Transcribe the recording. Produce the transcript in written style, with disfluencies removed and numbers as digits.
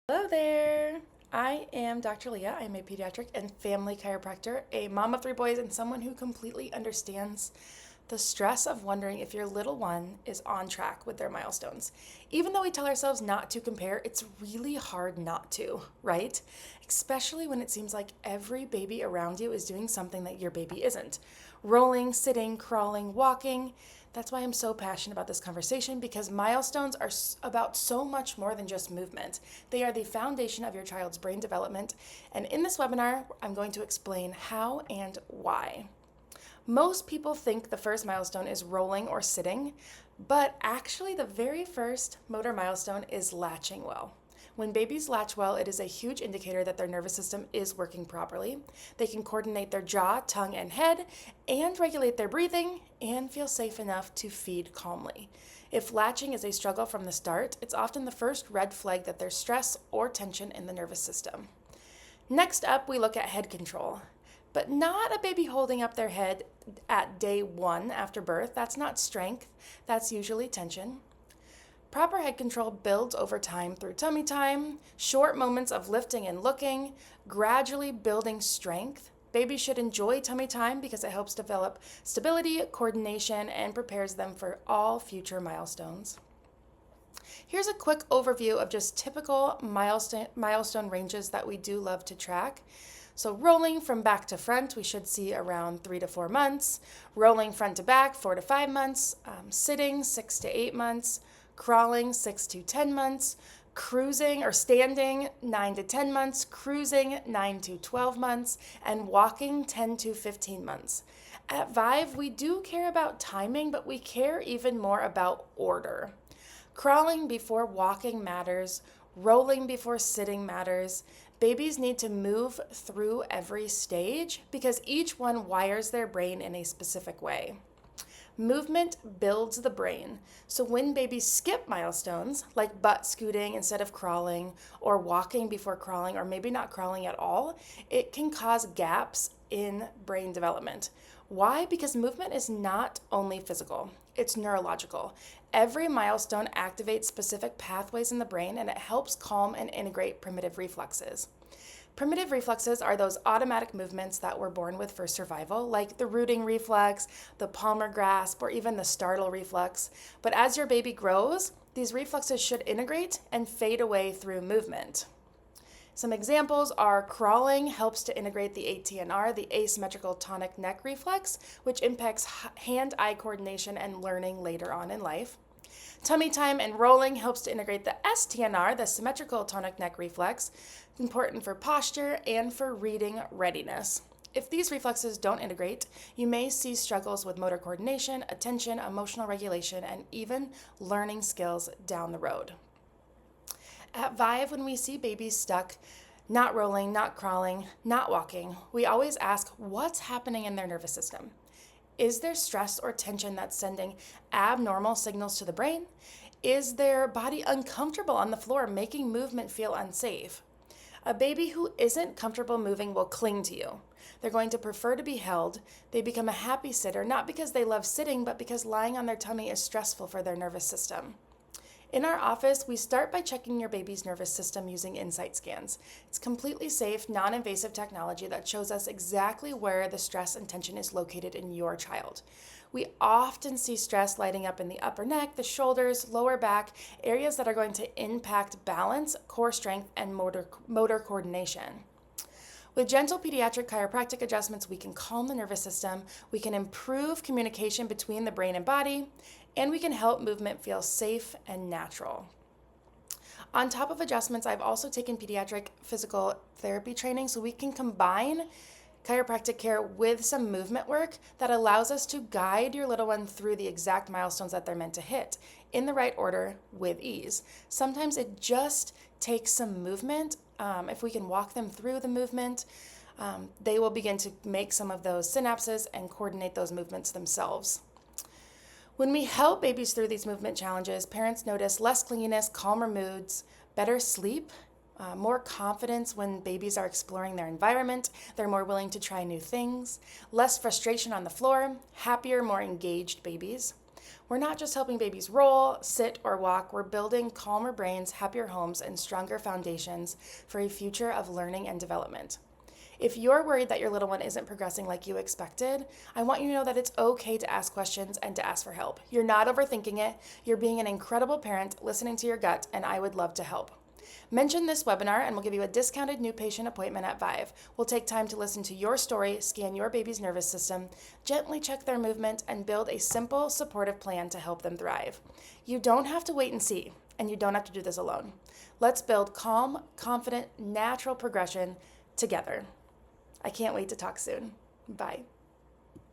Hello there. I am Dr. Leah. I'm a pediatric and family chiropractor, a mom of three boys, and someone who completely understands the stress of wondering if your little one is on track with their milestones. Even though we tell ourselves not to compare, it's really hard not to, right? Especially when it seems like every baby around you is doing something that your baby isn't. Rolling, sitting, crawling, walking. That's why I'm so passionate about this conversation, because milestones are about so much more than just movement. They are the foundation of your child's brain development. And in this webinar, I'm going to explain how and why. Most people think the first milestone is rolling or sitting, but actually the very first motor milestone is latching well. When babies latch well, it is a huge indicator that their nervous system is working properly. They can coordinate their jaw, tongue, and head, and regulate their breathing, and feel safe enough to feed calmly. If latching is a struggle from the start, it's often the first red flag that there's stress or tension in the nervous system. Next up, we look at head control. But not a baby holding up their head at day 1 after birth. That's not strength, that's usually tension. Proper head control builds over time through tummy time, short moments of lifting and looking, gradually building strength. Babies should enjoy tummy time because it helps develop stability, coordination, and prepares them for all future milestones. Here's a quick overview of just typical milestone ranges that we do love to track. So rolling from back to front, we should see around 3 to 4 months. Rolling front to back, 4 to 5 months. Sitting, 6 to 8 months. Crawling, 6 to 10 months. Cruising or standing, 9 to 10 months. Cruising, 9 to 12 months. And walking, 10 to 15 months. At Vive, we do care about timing, but we care even more about order. Crawling before walking matters. Rolling before sitting matters. Babies need to move through every stage because each one wires their brain in a specific way. Movement builds the brain. So when babies skip milestones, like butt scooting instead of crawling, or walking before crawling, or maybe not crawling at all, it can cause gaps in brain development. Why? Because movement is not only physical, it's neurological. Every milestone activates specific pathways in the brain, and it helps calm and integrate primitive reflexes. Primitive reflexes are those automatic movements that we're born with for survival, like the rooting reflex, the palmar grasp, or even the startle reflex. But as your baby grows, these reflexes should integrate and fade away through movement. Some examples are crawling helps to integrate the ATNR, the asymmetrical tonic neck reflex, which impacts hand-eye coordination and learning later on in life. Tummy time and rolling helps to integrate the STNR, the symmetrical tonic neck reflex, important for posture and for reading readiness. If these reflexes don't integrate, you may see struggles with motor coordination, attention, emotional regulation, and even learning skills down the road. At Vive, when we see babies stuck, not rolling, not crawling, not walking, we always ask what's happening in their nervous system. Is there stress or tension that's sending abnormal signals to the brain? Is their body uncomfortable on the floor, making movement feel unsafe? A baby who isn't comfortable moving will cling to you. They're going to prefer to be held. They become a happy sitter, not because they love sitting, but because lying on their tummy is stressful for their nervous system. In our office, we start by checking your baby's nervous system using insight scans. It's completely safe, non-invasive technology that shows us exactly where the stress and tension is located in your child. We often see stress lighting up in the upper neck, the shoulders, lower back, areas that are going to impact balance, core strength, and motor coordination. With gentle pediatric chiropractic adjustments, we can calm the nervous system, we can improve communication between the brain and body, and we can help movement feel safe and natural. On top of adjustments, I've also taken pediatric physical therapy training so we can combine chiropractic care with some movement work that allows us to guide your little one through the exact milestones that they're meant to hit in the right order with ease. Sometimes it just takes some movement. If we can walk them through the movement, they will begin to make some of those synapses and coordinate those movements themselves. When we help babies through these movement challenges, parents notice less clinginess, calmer moods, better sleep, more confidence when babies are exploring their environment. They're more willing to try new things, less frustration on the floor, happier, more engaged babies. We're not just helping babies roll, sit, or walk, we're building calmer brains, happier homes, and stronger foundations for a future of learning and development. If you're worried that your little one isn't progressing like you expected, I want you to know that it's okay to ask questions and to ask for help. You're not overthinking it. You're being an incredible parent, listening to your gut, and I would love to help. Mention this webinar and we'll give you a discounted new patient appointment at Vive. We'll take time to listen to your story, scan your baby's nervous system, gently check their movement, and build a simple, supportive plan to help them thrive. You don't have to wait and see, and you don't have to do this alone. Let's build calm, confident, natural progression together. I can't wait to talk soon. Bye.